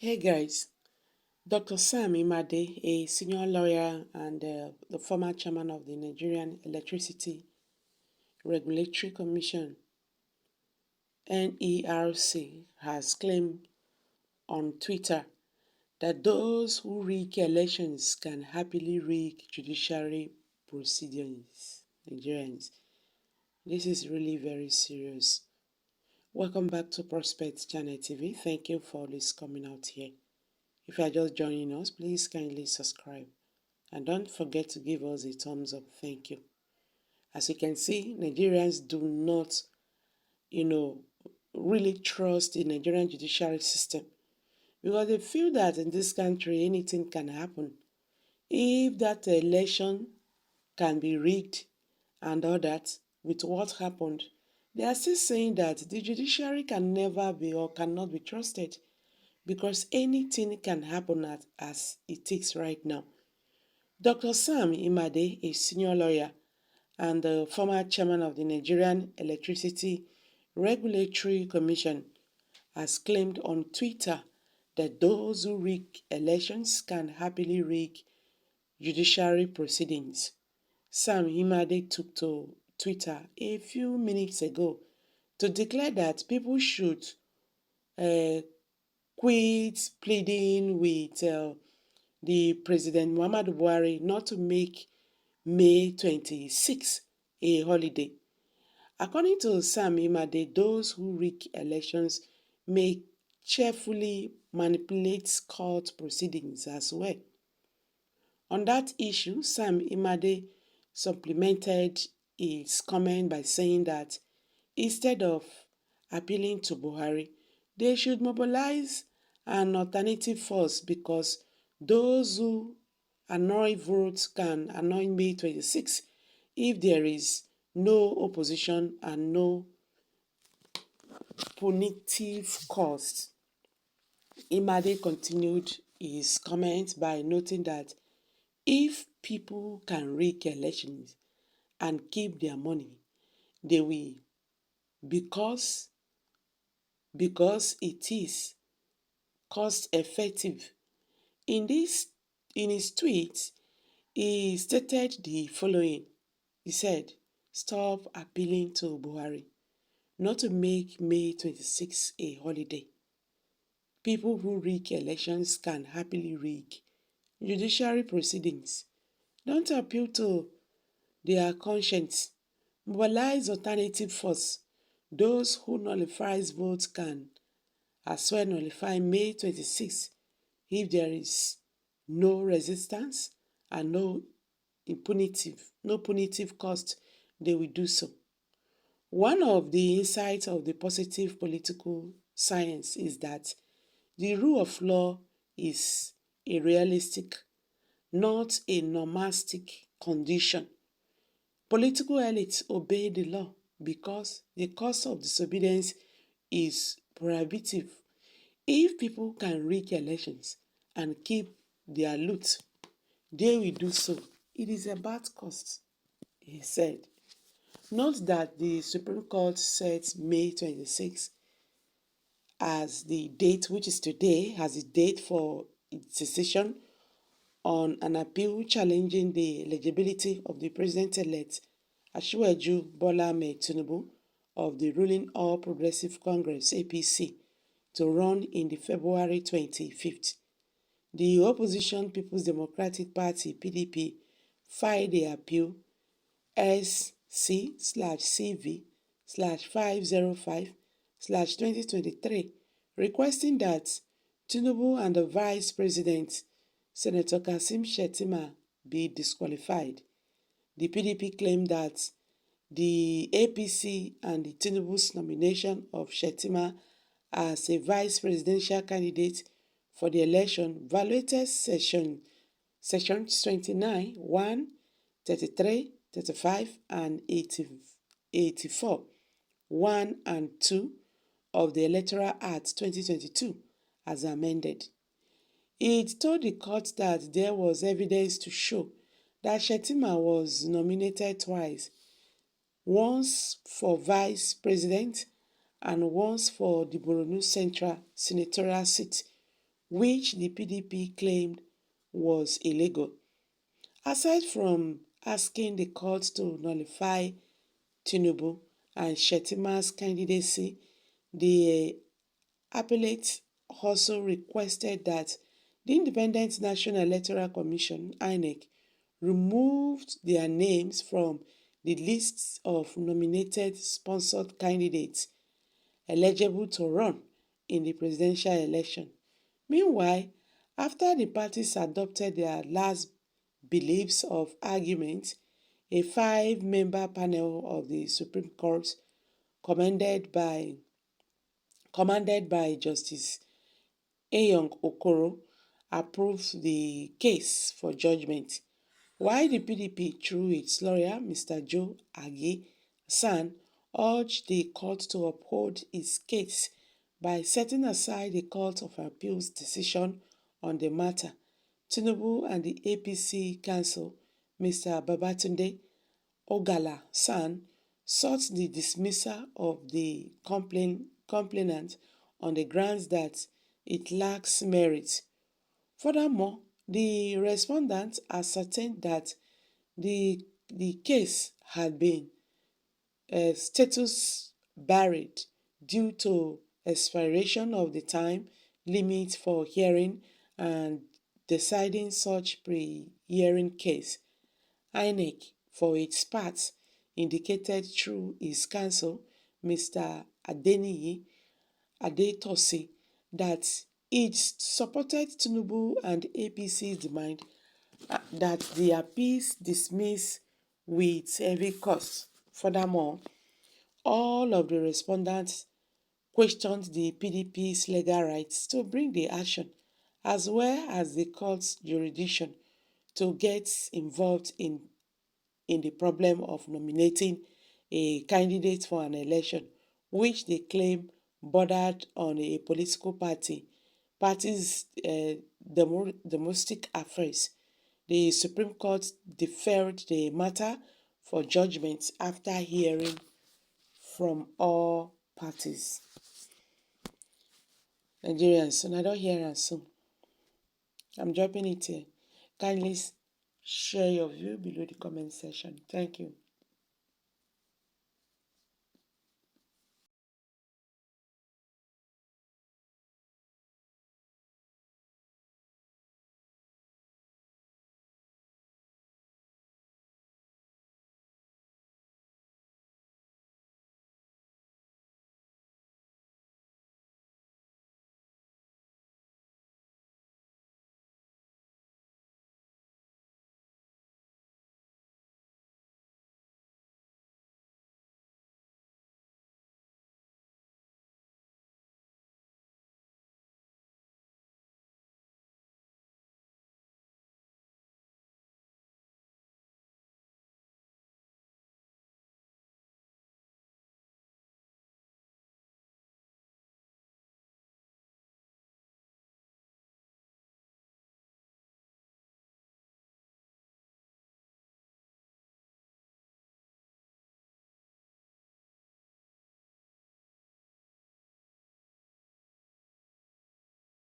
Hey guys, Dr. Sam Imade, a senior lawyer and the former chairman of the Nigerian Electricity Regulatory Commission (NERC), has claimed on Twitter that those who rig elections can happily rig judiciary proceedings. Nigerians, this is really very serious. Welcome back to Prospect Channel TV. Thank you for always coming out here. If you are just joining us, please kindly subscribe. And don't forget to give us a thumbs up. Thank you. As you can see, Nigerians do not, really trust the Nigerian judiciary system because they feel that in this country anything can happen. If that election can be rigged and all that, with what happened, they are still saying that the judiciary can never be or cannot be trusted because anything can happen as it is right now. Dr. Sam Imade, a senior lawyer and the former chairman of the Nigerian Electricity Regulatory Commission, has claimed on Twitter that those who rig elections can happily rig judiciary proceedings. Sam Imade took to Twitter a few minutes ago to declare that people should quit pleading with the President Muhammadu Buhari not to make May 26 a holiday. According to Sam Imade, those who rig elections may cheerfully manipulate court proceedings as well. On that issue, Sam Imade supplemented his comment by saying that instead of appealing to Buhari, they should mobilize an alternative force because those who annoy votes can annoy May 26 if there is no opposition and no punitive cost. Imade continued his comment by noting that if people can rig elections and keep their money, they will because it is cost effective. In his tweet, he stated the following. He said, "Stop appealing to Buhari not to make May 26 a holiday. People who rig elections can happily rig judiciary proceedings. Don't appeal to their conscience. Mobilize alternative force. Those who nullifies votes can as well nullify May 26 if there is no resistance and no punitive cost, they will do so." One of the insights of the positive political science is that the rule of law is a realistic, not a normative condition. Political elites obey the law because the cost of disobedience is prohibitive. If people can rig elections and keep their loot, they will do so. It is a bad cost, he said. Note that the Supreme Court sets May 26 as the date, which is today, as the date for its decision on an appeal challenging the eligibility of the President-elect Asiwaju Bola Ahmed Tinubu of the ruling All Progressive Congress (APC) to run in the February 25th. The opposition People's Democratic Party (PDP) filed the appeal SC/CV/505/2023, requesting that Tinubu and the Vice President, Senator Kasim Shettima, be disqualified. The PDP claimed that the APC and the Tinubu's nomination of Shettima as a vice presidential candidate for the election violated Sections 29, 1, 33, 35, and 84, 1 and 2 of the Electoral Act 2022 as amended. It told the court that there was evidence to show that Shettima was nominated twice, once for vice president and once for the Borno Central senatorial seat, which the PDP claimed was illegal. Aside from asking the court to nullify Tinubu and Shettima's candidacy, the appellate also requested that the Independent National Electoral Commission (INEC) removed their names from the lists of nominated sponsored candidates eligible to run in the presidential election. Meanwhile, after the parties adopted their last beliefs of argument, a five-member panel of the Supreme Court, commanded by Justice Eyong Okoro, approved the case for judgment, while the PDP, through its lawyer, Mr. Joe Agi San, urged the court to uphold its case by setting aside the Court of Appeal's decision on the matter. Tinubu and the APC counsel, Mr. Babatunde Ogala San, sought the dismissal of the complainant on the grounds that it lacks merit. Furthermore, the respondent ascertained that the case had been status buried due to expiration of the time limit for hearing and deciding such pre-hearing case. INEC, for its part, indicated through its counsel, Mr. Adeniyi Adetosi, that it supported Tinubu and APC's demand that the appeals dismiss with heavy cost. Furthermore, all of the respondents questioned the PDP's legal rights to bring the action, as well as the court's jurisdiction to get involved in the problem of nominating a candidate for an election, which they claim bordered on a political party's domestic affairs. The Supreme Court deferred the matter for judgment after hearing from all parties. Nigerians, and I don't hear am soon. I'm dropping it here. Kindly share your view below the comment section. Thank you.